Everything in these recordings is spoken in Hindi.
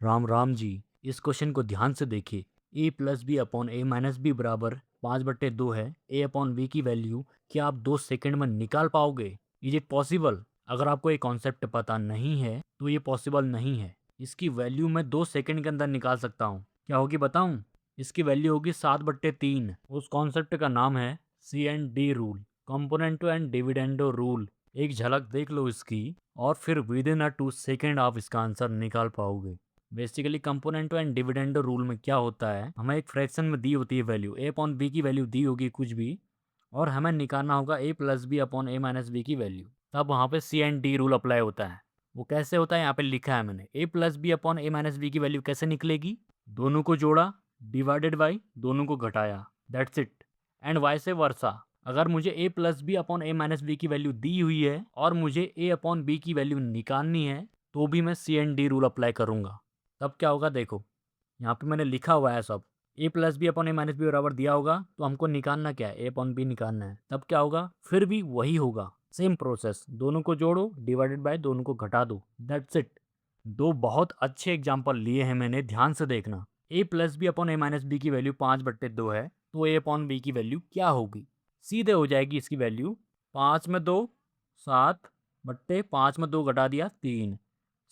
राम राम जी। इस क्वेश्चन को ध्यान से देखिए। ए प्लस बी अपॉन ए माइनस बी बराबर 5/2 है। ए अपॉन बी की वैल्यू क्या आप 2 सेकंड में निकाल पाओगे? Is it possible? अगर आपको ये कॉन्सेप्ट पता नहीं है तो ये पॉसिबल नहीं है। इसकी वैल्यू मैं 2 सेकंड के अंदर निकाल सकता हूँ। क्या होगी बताऊँ? इसकी वैल्यू होगी 7/3। उस कॉन्सेप्ट का नाम है C&D rule, कंपोनेंटो and dividendo rule. एक झलक देख लो इसकी और फिर विद इन अ 2 सेकेंड आप इसका आंसर निकाल पाओगे। बेसिकली कंपोनेंटो एंड डिविडेंडो रूल में क्या होता है, हमें एक फ्रैक्शन में दी होती है वैल्यू, ए अपॉन बी की वैल्यू दी होगी कुछ भी, और हमें निकालना होगा ए प्लस बी अपॉन ए माइनस बी की वैल्यू। तब वहाँ पे C&D रूल अप्लाई होता है। वो कैसे होता है यहाँ पे लिखा है मैंने, ए प्लस बी अपॉन ए माइनस बी की वैल्यू कैसे निकलेगी? दोनों को जोड़ा डिवाइडेड बाई दोनों को घटाया, that's it. And vice versa, अगर मुझे ए प्लस बी अपॉन ए माइनस बी की वैल्यू दी हुई है और मुझे ए अपॉन बी की वैल्यू निकालनी है तो भी मैं C&D रूल अप्लाई करूँगा। तब क्या होगा देखो, यहाँ पे मैंने लिखा हुआ है सब। ए प्लस बी अपॉन ए माइनस बी बराबर दिया होगा तो हमको निकालना क्या है, ए अपॉन बी निकालना है। तब क्या होगा, फिर भी वही होगा, सेम प्रोसेस, दोनों को जोड़ो डिवाइडेड बाय दोनों को घटा दो, दैट्स इट। दो बहुत अच्छे एग्जाम्पल लिए हैं मैंने, ध्यान से देखना। ए प्लस बी अपॉन ए माइनस बी की वैल्यू 5/2 है तो ए अपॉन बी की वैल्यू क्या होगी? सीधे हो जाएगी इसकी वैल्यू 5/2, 7/5 में 2 घटा दिया 3,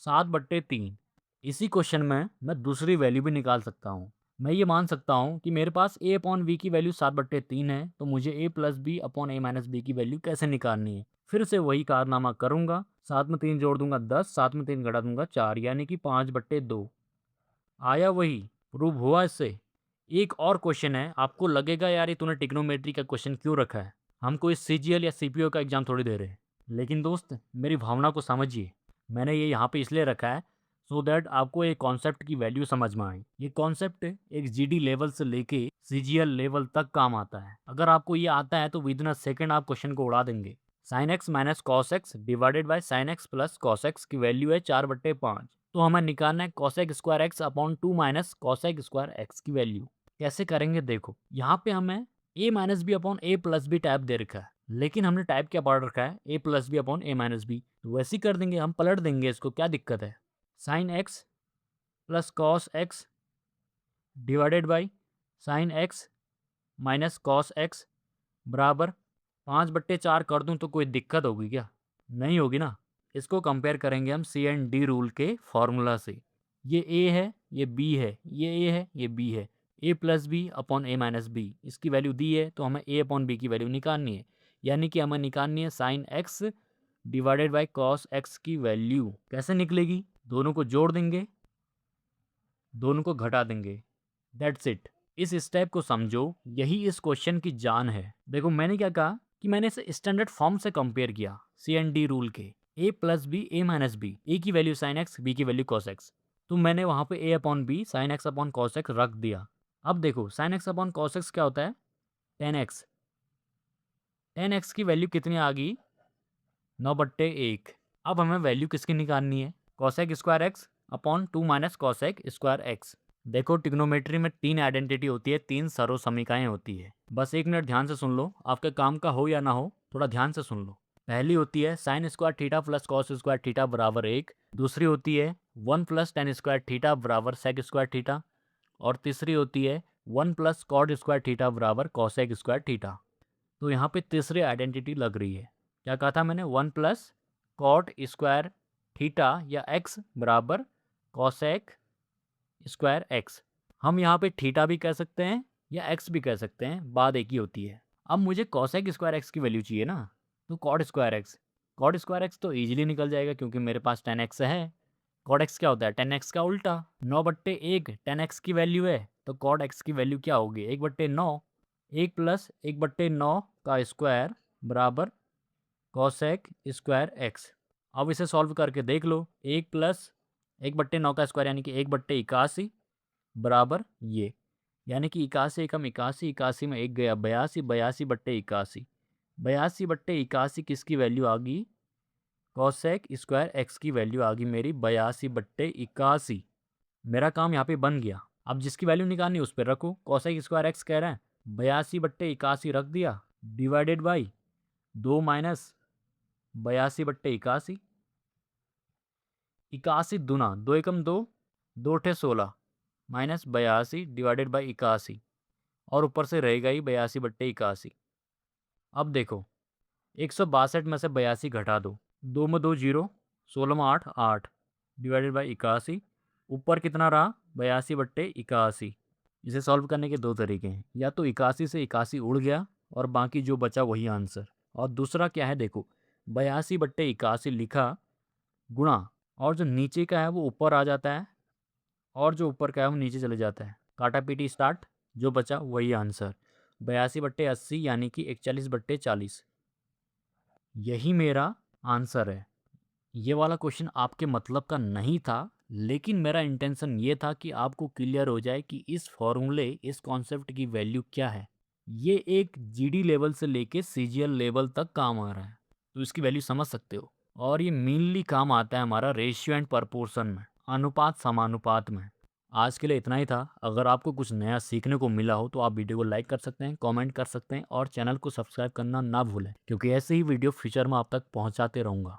7/3। इसी क्वेश्चन में मैं दूसरी वैल्यू भी निकाल सकता हूँ। मैं ये मान सकता हूँ कि मेरे पास ए अपॉन बी की वैल्यू 7/3 है तो मुझे ए प्लस बी अपॉन ए माइनस बी की वैल्यू कैसे निकालनी है। फिर से वही कारनामा करूंगा, 7 में 3 जोड़ दूंगा 10, 7 में 3 घटा दूंगा 4, यानी कि 5/2। आया वही, प्रूव हुआ इससे। एक और क्वेश्चन है, आपको लगेगा यार ये तूने ट्रिग्नोमेट्री का क्वेश्चन क्यों रखा है, हम कोई CGL या CPO का एग्जाम थोड़ी दे रहे हैं। लेकिन दोस्त मेरी भावना को समझिए, मैंने ये यहाँ पे इसलिए रखा है सो दैट आपको ये कॉन्सेप्ट की वैल्यू समझ में आए। ये कॉन्सेप्ट एक GD लेवल से लेके CGL लेवल तक काम आता है। अगर आपको ये आता है तो विद इन अ सेकेंड आप क्वेश्चन को उड़ा देंगे। Sine x minus cos x divided by sine x plus cos x की वैल्यू है 4/5। तो हमें निकालना है cosec square x upon 2 minus cosec square x की वैल्यू। कैसे करेंगे देखो, यहाँ पे हमें ए माइनस बी अपॉन ए प्लस बी टाइप दे रखा है, लेकिन हमने टाइप क्या पढ़ रखा है, ए प्लस बी अपॉन ए माइनस बी। तो वैसे ही कर देंगे, हम पलट देंगे इसको, क्या दिक्कत है। Sine x plus cos x divided by sine x minus cos x बराबर 5/4 कर दूं तो कोई दिक्कत होगी क्या? नहीं होगी ना। इसको कंपेयर करेंगे हम C&D रूल के फॉर्मूला से। ये ए है, ये बी है, ये ए है, ये बी है। ए प्लस बी अपॉन ए माइनस बी, इसकी वैल्यू दी है तो हमें ए अपॉन बी की वैल्यू निकालनी है, यानी कि हमें निकालनी है sine x divided by cos x की वैल्यू। कैसे निकलेगी, दोनों को जोड़ देंगे, दोनों को घटा देंगे, दैट्स इट। इस स्टेप को समझो, यही इस क्वेश्चन की जान है। देखो मैंने क्या कहा कि मैंने इसे स्टैंडर्ड फॉर्म से कंपेयर किया C&D रूल के। A plus B A minus B, A की वैल्यू साइन एक्स, बी की वैल्यू कॉस एक्स, तो मैंने वहां पे A upon B sine x upon cos x रख दिया। अब देखो sine x upon cos x क्या होता है, 10x। 10x की वैल्यू कितनी आ गई, 9/1। अब हमें वैल्यू किसकी निकालनी है, cosec square x upon 2 minus cosec square x. देखो टिग्नोमेट्री में 3 आइडेंटिटी होती है, 3 सर्व समीकरणें होती है। बस 1 मिनट ध्यान से सुन लो, आपके काम का हो या ना हो, थोड़ा ध्यान से सुन लो। पहली होती है sine square theta plus cos square theta बराबर 1। दूसरी होती है 1 प्लस टेन स्क्वायर थीटा बराबर सेक स्क्वायर थीटा। और तीसरी होती है 1 प्लस कॉड स्क्वायर थीटा बराबर कॉसेक स्क्वायर थीटा। तो यहाँ पे तीसरी आइडेंटिटी लग रही है। क्या कहा था मैंने, 1 प्लस कॉट स्क्वायर थीटा या एक्स बराबर कॉसेक स्क्वायर एक्स। हम यहाँ पे थीटा भी कह सकते हैं या एक्स भी कह सकते हैं, बात एक ही होती है। अब मुझे कॉसेक स्क्वायर एक्स की वैल्यू चाहिए ना, तो cot square x. Cot square x तो ईजिली निकल जाएगा क्योंकि मेरे पास 10x है। कॉट एक्स क्या होता है, 10x का उल्टा। 9/1 10x की वैल्यू है तो कॉट एक्स की वैल्यू क्या होगी, 1/9। 1 प्लस 1/9 का स्क्वायर बराबर कॉसेक स्क्वायर एक्स। अब इसे सॉल्व करके देख लो, 1 प्लस 1/9 का स्क्वायर यानी कि 1/81 बराबर ये, यानी कि 81 एकम 81, 81 में 1 गया 82, 82/81। 82/81 किसकी वैल्यू आ गई, कॉसेक स्क्वायर एक्स की वैल्यू आ गई मेरी 82/81। मेरा काम यहाँ पे बन गया। अब जिसकी वैल्यू निकालनी उस पर रखो, कॉसेक स्क्वायर एक्स कह रहे हैं, 82/81 रख दिया डिवाइडेड बाई 2 माइनस 82/81। 81 दूना 2 एकम 2, 2 ठे 16 माइनस 82 डिवाइडेड बाई 81 और ऊपर से रहेगा ही 82/81। अब देखो 162 में से 82 घटा दो, 2 में 2 जीरो, 16 में 8 8 डिवाइडेड बाई 81। ऊपर कितना रहा 82/81। इसे सॉल्व करने के दो तरीके हैं, या तो 81 से 81 उड़ गया और बाकी जो बचा वही आंसर, और दूसरा क्या है देखो 82/81 लिखा गुणा, और जो नीचे का है वो ऊपर आ जाता है और जो ऊपर का है वो नीचे चले जाता है, काटा पीटी स्टार्ट, जो बचा वही आंसर 82/80 यानी कि 41/40। यही मेरा आंसर है। ये वाला क्वेश्चन आपके मतलब का नहीं था, लेकिन मेरा इंटेंशन ये था कि आपको क्लियर हो जाए कि इस फॉर्मूले, इस कॉन्सेप्ट की वैल्यू क्या है। ये एक जीडी लेवल से लेके सीजीएल लेवल तक काम आ रहा है, तो इसकी वैल्यू समझ सकते हो। और ये मेनली काम आता है हमारा रेशियो एंड प्रपोर्शन में, अनुपात समानुपात में। आज के लिए इतना ही था। अगर आपको कुछ नया सीखने को मिला हो तो आप वीडियो को लाइक कर सकते हैं, कमेंट कर सकते हैं और चैनल को सब्सक्राइब करना ना भूलें, क्योंकि ऐसे ही वीडियो फ्यूचर में आप तक पहुंचाते रहूँगा।